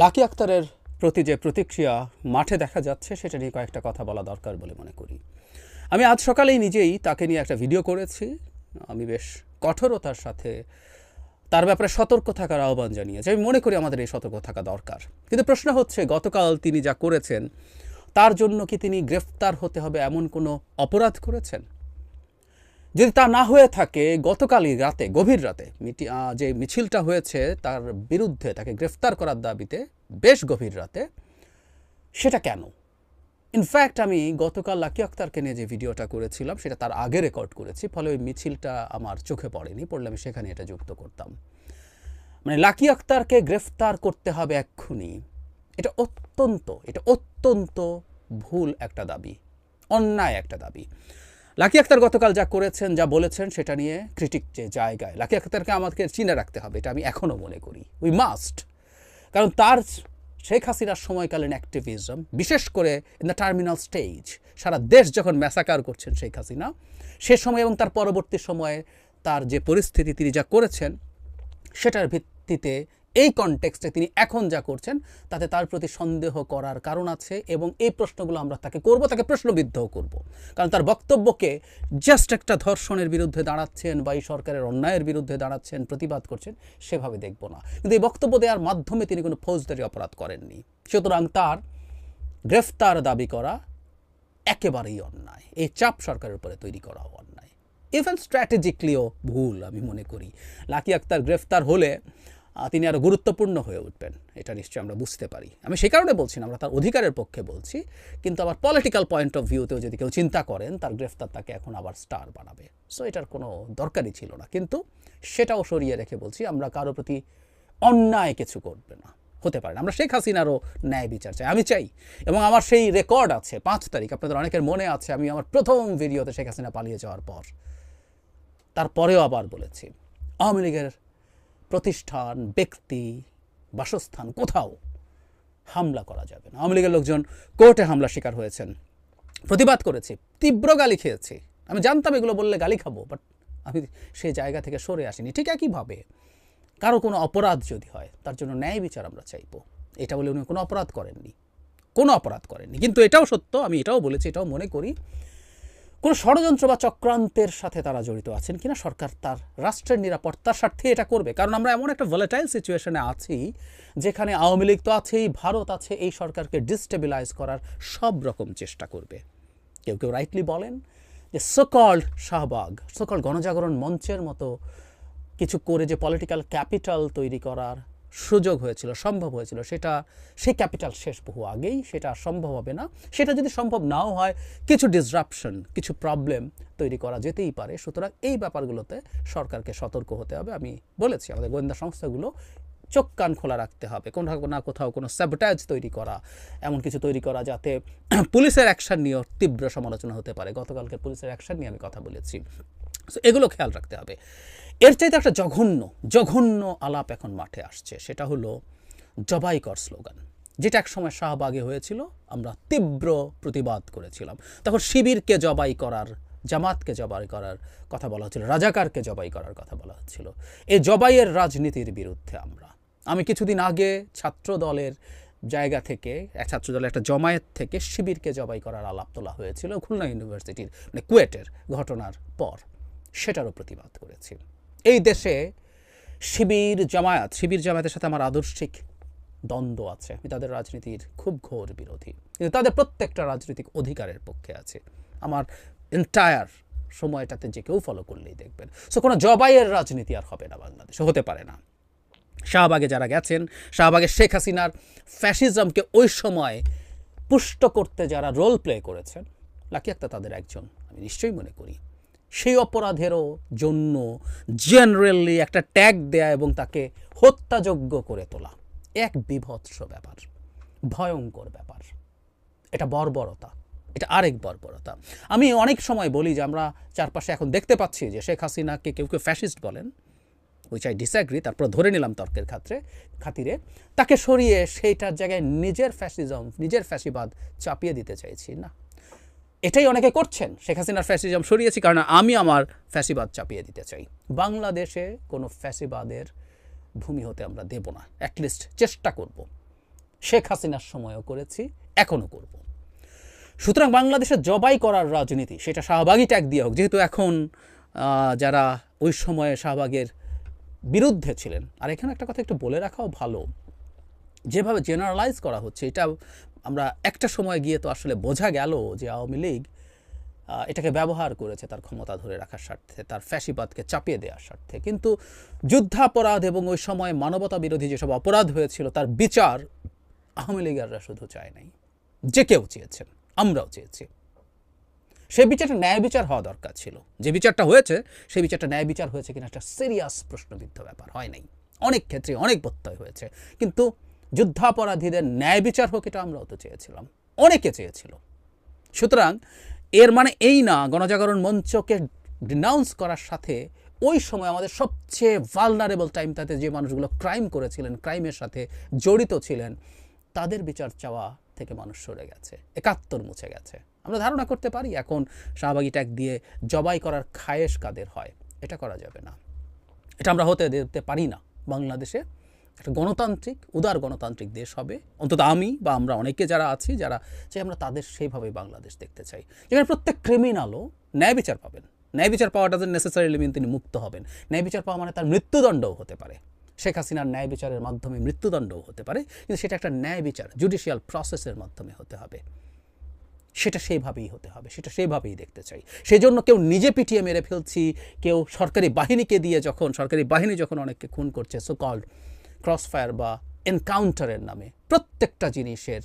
Lucky আক্তারের প্রতি যে প্রতিক্রিয়া মাঠে দেখা যাচ্ছে সেটা নিয়ে কয়েকটা কথা বলা দরকার বলে মনে করি। আমি আজ সকালেই নিজেই তাকে নিয়ে একটা ভিডিও করেছি। আমি বেশ কঠোরতার সাথে তার ব্যাপারে সতর্ক থাকার আহ্বান জানিয়েছি। আমি মনে করি আমাদের এই সতর্ক থাকা দরকার। কিন্তু প্রশ্ন হচ্ছে, গতকাল তিনি যা করেছেন তার জন্য কি তিনি গ্রেফতার হতে হবে এমন কোনো অপরাধ করেছেন? যদি তা না হয়ে থাকে, গতকালই রাতে, গভীর রাতে যে মিছিলটা হয়েছে তার বিরুদ্ধে তাকে গ্রেফতার করার দাবিতে বেশ গভীর রাতে, সেটা কেন? ইনফ্যাক্ট আমি গতকাল লাকি আক্তারকে নিয়ে যে ভিডিওটা করেছিলাম সেটা তার আগে রেকর্ড করেছি, ফলে ওই মিছিলটা আমার চোখে পড়েনি, পড়লে আমি সেখানে এটা যুক্ত করতাম। মানে লাকি আক্তারকে গ্রেফতার করতে হবে এক্ষুনি, এটা অত্যন্ত ভুল একটা দাবি, অন্যায় একটা দাবি। লাকি আক্তার গতকাল যা করেছেন, যা বলেছেন, সেটা নিয়ে ক্রিটিক যে জায়গায়, লাকি আক্তারকে আমাকে চিনে রাখতে হবে, এটা আমি এখনও মনে করি। We must. কারণ তার শেখ হাসিনার সময়কালীন অ্যাক্টিভিজম, বিশেষ করে ইন দ্য টার্মিনাল স্টেজ, সারা দেশ যখন ম্যাসাকার করছেন শেখ হাসিনা, সে সময় এবং তার পরবর্তী সময়ে তার যে পরিস্থিতি, তিনি যা করেছেন সেটার ভিত্তিতে এই কনটেক্সটে তিনি এখন যা করছেন তাতে তার প্রতি সন্দেহ করার কারণ আছে, এবং এই প্রশ্নগুলো আমরা তাকে করব, তাকে প্রশ্নবিদ্ধও করব। কারণ তার বক্তব্যকে জাস্ট একটা ধর্ষণের বিরুদ্ধে দাঁড়াচ্ছেন বা এই সরকারের অন্যায়ের বিরুদ্ধে দাঁড়াচ্ছেন, প্রতিবাদ করছেন, সেভাবে দেখব না। কিন্তু এই বক্তব্য দেওয়ার মাধ্যমে তিনি কোনো ফৌজদারি অপরাধ করেননি, সুতরাং তার গ্রেফতার দাবি করা একেবারেই অন্যায়। এই চাপ সরকারের উপরে তৈরি করাও অন্যায়, ইভেন স্ট্র্যাটেজিকলিও ভুল আমি মনে করি। লাকি আক্তার গ্রেফতার হলে তিনি আরও গুরুত্বপূর্ণ হয়ে উঠবেন, এটা নিশ্চয়ই আমরা বুঝতে পারি। আমি সেই কারণে বলছি না, আমরা তার অধিকারের পক্ষে বলছি, কিন্তু আবার পলিটিক্যাল পয়েন্ট অফ ভিউতেও যদি কেউ চিন্তা করেন তার গ্রেফতার তাকে এখন আবার স্টার বানাবে, সো এটার কোনো দরকারই ছিল না। কিন্তু সেটাও সরিয়ে রেখে বলছি, আমরা কারো প্রতি অন্যায় কিছু করবে না, হতে পারে না। আমরা শেখ হাসিনারও ন্যায় বিচার চাই, আমি চাই, এবং আমার সেই রেকর্ড আছে 5 তারিখ, আপনাদের অনেকের মনে আছে, আমি আমার প্রথম ভিডিওতে শেখ হাসিনা পালিয়ে যাওয়ার পর, তারপরেও আবার বলেছি, আওয়ামী লীগের প্রতিষ্ঠান, ব্যক্তি, বাসস্থান কোথাও হামলা করা যাবে না। আওয়ামী লীগের লোকজন কোর্টে হামলা শিকার হয়েছেন, প্রতিবাদ করেছি, তীব্র গালি খেয়েছি। আমি জানতাম এগুলো বললে গালি খাবো, বাট আমি সেই জায়গা থেকে সরে আসিনি। ঠিক একইভাবে কারো কোনো অপরাধ যদি হয় তার জন্য ন্যায় বিচার আমরা চাইবো। এটা বলে উনি কোনো অপরাধ করেননি, কিন্তু এটাও সত্য, আমি এটাও বলেছি, এটাও মনে করি কোনো ষড়যন্ত্র বা চক্রান্তের সাথে তারা জড়িত আছেন কিনা, সরকার তার রাষ্ট্রের নিরাপত্তার স্বার্থে এটা করবে। কারণ আমরা এমন একটা ভোলাটাইল সিচুয়েশনে আছি যেখানে আওয়ামী লীগ তো আছেই, ভারত আছে, এই সরকারকে ডিস্টেবিলাইজ করার সব রকম চেষ্টা করবে। কেউ কেউ রাইটলি বলেন যে সোকল্ড শাহবাগ, সোকল্ড গণজাগরণ মঞ্চের মতো কিছু করে যে পলিটিক্যাল ক্যাপিটাল তৈরি করার সুযোগ হয়েছিল, সম্ভব হয়েছিল, সেই ক্যাপিটাল শেষ বহু আগেই, সেটা সম্ভব হবে না। সেটা যদি সম্ভব নাও হয়, কিছু ডিসরাপশন, কিছু প্রবলেম তৈরি করা যেতেই পারে। সুতরাং এই ব্যাপারগুলোতে সরকারকে সতর্ক হতে হবে। আমি বলেছি, আমাদের গোয়েন্দা সংস্থাগুলো চোখ কান খোলা রাখতে হবে, কোথাও কোনো স্যাবোটাজ তৈরি করা, এমন কিছু তৈরি করা যাতে পুলিশের অ্যাকশন নিয়েও তীব্র সমালোচনা হতে পারে। গতকালকে পুলিশের অ্যাকশন নিয়ে আমি কথা বলেছি, সো এগুলো খেয়াল রাখতে হবে। এর চাইতে একটা জঘন্য আলাপ এখন মাঠে আসছে, সেটা হলো জবাই কর স্লোগান, যেটা এক সময় শাহবাগে হয়েছিল, আমরা তীব্র প্রতিবাদ করেছিলাম। তখন শিবিরকে জবাই করার, জামাতকে জবাই করার কথা বলা হচ্ছিল, রাজাকারকে জবাই করার কথা বলা হচ্ছিল। এই জবাইয়ের রাজনীতির বিরুদ্ধে আমি কিছুদিন আগে ছাত্র দলের জায়গা থেকে, ছাত্র দলের একটা জমায়েত থেকে শিবিরকে জবাই করার আলাপ তোলা হয়েছিল খুলনা ইউনিভার্সিটির, মানে কুয়েটের ঘটনার পর, সেটারও প্রতিবাদ করেছি। এই দেশে শিবির জামায়াতের সাথে আমার আদর্শিক দ্বন্দ্ব আছে, আমি তাদের রাজনীতির খুব ঘোর বিরোধী, কিন্তু তাদের প্রত্যেকটা রাজনৈতিক অধিকারের পক্ষে আছে। আমার এন্টায়ার সময়টাতে যে কেউ ফলো করলেই দেখবেন। সো কোনো জবাইয়ের রাজনীতি আর হবে না বাংলাদেশে, হতে পারে না। শাহবাগে যারা গেছেন, শাহবাগে শেখ হাসিনার ফ্যাসিজমকে ওই সময় পুষ্ট করতে যারা রোল প্লে করেছেন, লাকি আক্তার তাদের একজন, আমি নিশ্চয়ই মনে করি। সেই অপরাধেরও জন্য জেনারেলি একটা ট্যাগ দেয়া এবং তাকে হত্যাযোগ্য করে তোলা এক বিভৎস ব্যাপার, ভয়ঙ্কর ব্যাপার। এটা বর্বরতা, এটা আরেক বর্বরতা। আমি অনেক সময় বলি যে আমরা চারপাশে এখন দেখতে পাচ্ছি যে শেখ হাসিনাকে কেউ কেউ ফ্যাসিস্ট বলেন, উইচ আই ডিসঅ্যাগ্রি, তারপর ধরে নিলাম তর্কের খাতিরে, তাকে সরিয়ে সেইটার জায়গায় নিজের ফ্যাসিবাদ চাপিয়ে দিতে চাইছি না। এটাই অনেকে করছেন, শেখ হাসিনার ফ্যাসিজম সরিয়েছি কারণ আমি আমার ফ্যাসিবাদ চাপিয়ে দিতে চাই। বাংলাদেশে কোনো ফ্যাসিবাদের ভূমি হতে আমরা দেব না, অ্যাটলিস্ট চেষ্টা করব। শেখ হাসিনার সময়ও করেছি, এখনও করব। সুতরাং বাংলাদেশে জবাই করার রাজনীতি, সেটা শাহবাগী ট্যাগ দিয়ে হোক, যেহেতু এখন যারা ওই সময়ে শাহবাগের বিরুদ্ধে ছিলেন, আর এখানে একটা কথা একটু বলে রাখাও ভালো, যেভাবে জেনারেলাইজ করা হচ্ছে, এটা আমরা একটা সময় গিয়ে তো আসলে বোঝা গেল যে আওয়ামী লীগ এটাকে ব্যবহার করেছে তার ক্ষমতা ধরে রাখার স্বার্থে, তার ফ্যাসিবাদকে চাপিয়ে দেওয়ার স্বার্থে। কিন্তু যুদ্ধাপরাধ এবং ওই সময় মানবতা বিরোধী যেসব অপরাধ হয়েছিল তার বিচার আওয়ামী লীগাররা শুধু চায় নাই, যে কেউ চেয়েছেন, আমরাও চেয়েছি। সেই বিচারটা ন্যায় বিচার হওয়া দরকার ছিল। যে বিচারটা হয়েছে সেই বিচারটা ন্যায় বিচার হয়েছে কিনা একটা সিরিয়াস প্রশ্নবিদ্ধ ব্যাপার, হয় নাই। অনেক ক্ষেত্রে অনেক ব্যত্যয় হয়েছে, কিন্তু যুদ্ধাপরাধীদের ন্যায় বিচার হোক এটা আমরাও তো চেয়েছিলাম, অনেকে চেয়েছিল। সুতরাং এর মানে এই না গণজাগরণ মঞ্চকে ডিনাউন্স করার সাথে ওই সময় আমাদের সবচেয়ে ভালনারেবল টাইমটাতে যে মানুষগুলো ক্রাইম করেছিলেন, ক্রাইমের সাথে জড়িত ছিলেন, তাদের বিচার চাওয়া থেকে মানুষ সরে গেছে, ৭১ মুছে গেছে। আমরা ধারণা করতে পারি এখন শাহবাগী ট্যাগ দিয়ে জবাই করার খায়েশ কাদের হয়, এটা করা যাবে না, এটা আমরা হতে দিতে পারি না। বাংলাদেশে একটা গণতান্ত্রিক, উদার গণতান্ত্রিক দেশ হবে, অন্তত আমি বা আমরা অনেকে যারা আছি, যারা চাই আমরা তাদের সেইভাবেই বাংলাদেশ দেখতে চাই, যেখানে প্রত্যেক ক্রিমিনালও ন্যায় বিচার পাবেন। ন্যায় বিচার পাওয়া ডাজন্ট নেসেসারিলি মিন তিনি মুক্ত হবেন। ন্যায় বিচার পাওয়া মানে তার মৃত্যুদণ্ডও হতে পারে। শেখ হাসিনার ন্যায় বিচারের মাধ্যমে মৃত্যুদণ্ডও হতে পারে, কিন্তু সেটা একটা ন্যায় বিচার জুডিশিয়াল প্রসেসের মাধ্যমে হতে হবে। সেটা সেইভাবেই হতে হবে, সেটা সেইভাবেই দেখতে চাই। সেই জন্য কেউ নিজে পিটিয়ে মেরে ফেলছি, কেউ সরকারি বাহিনীকে দিয়ে, যখন সরকারি বাহিনী যখন অনেককে খুন করছে সো কল্ড ক্রসফায়ার বা এনকাউন্টারের নামে, প্রত্যেকটা জিনিসের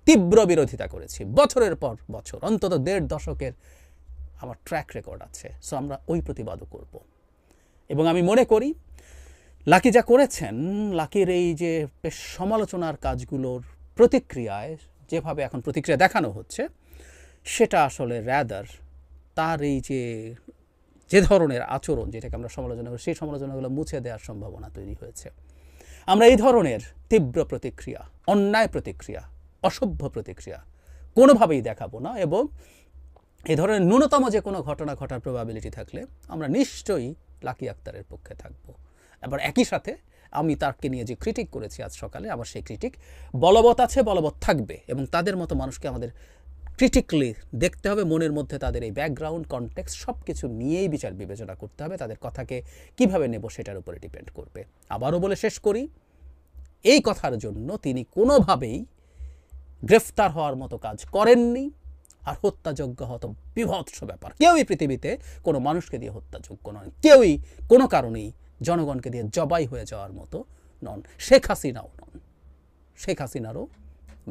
তীব্র বিরোধিতা করেছি বছরের পর বছর, অন্তত ১.৫ দশকের আমার ট্র্যাক রেকর্ড আছে। সো আমরা ওই প্রতিবাদও করব। এবং আমি মনে করি লাকি যা করেছেন, লাকির এই যে বেশ সমালোচনার কাজগুলোর প্রতিক্রিয়ায় যেভাবে এখন প্রতিক্রিয়া দেখানো হচ্ছে, সেটা আসলে র্যাদার তার এই যে ধরনের আচরণ, যেটাকে আমরা সমালোচনা করি, সেই সমালোচনাগুলো মুছে দেওয়ার সম্ভাবনা তৈরি হয়েছে। আমরা এই ধরনের তীব্র প্রতিক্রিয়া, অন্যায় প্রতিক্রিয়া, অসভ্য প্রতিক্রিয়া কোনোভাবেই দেখাবো না। এবং এই ধরনের ন্যূনতম যে কোনো ঘটনা ঘটার প্রবাবিলিটি থাকলে আমরা নিশ্চয়ই লাকি আক্তারের পক্ষে থাকব। আবার একই সাথে আমি তাকে নিয়ে যে ক্রিটিক করেছি আজ সকালে, আমার সেই ক্রিটিক বলবৎ আছে, বলবৎ থাকবে। এবং তাদের মতো মানুষকে আমাদের ক্রিটিক্যালি দেখতে হবে, মনের মধ্যে তাদের এই ব্যাকগ্রাউন্ড, কনটেক্সট সব কিছু নিয়েই বিচার বিবেচনা করতে হবে। তাদের কথাকে কিভাবে নেব সেটার উপরে ডিপেন্ড করবে। আবারও বলে শেষ করি, এই কথার জন্য তিনি কোনোভাবেই গ্রেফতার হওয়ার মতো কাজ করেননি, আর হত্যাযোগ্য হতো বিভৎস ব্যাপার। কেউই পৃথিবীতে কোনো মানুষকে দিয়ে হত্যাযোগ্য নয়, কেউই কোনো কারণেই জনগণকে দিয়ে জবাই হয়ে যাওয়ার মতো নন। শেখ হাসিনাও নন, শেখ হাসিনারও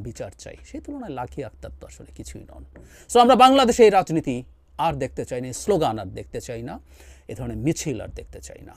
বিচার চাই। সেই তুলনায় লাকি আক্তার তো আসলে কিছুই নন। সো আমরা বাংলাদেশে এই রাজনীতি আর দেখতে চাই না, স্লোগান আর দেখতে চাই না, এ ধরনের মিছিল আর দেখতে চাই না।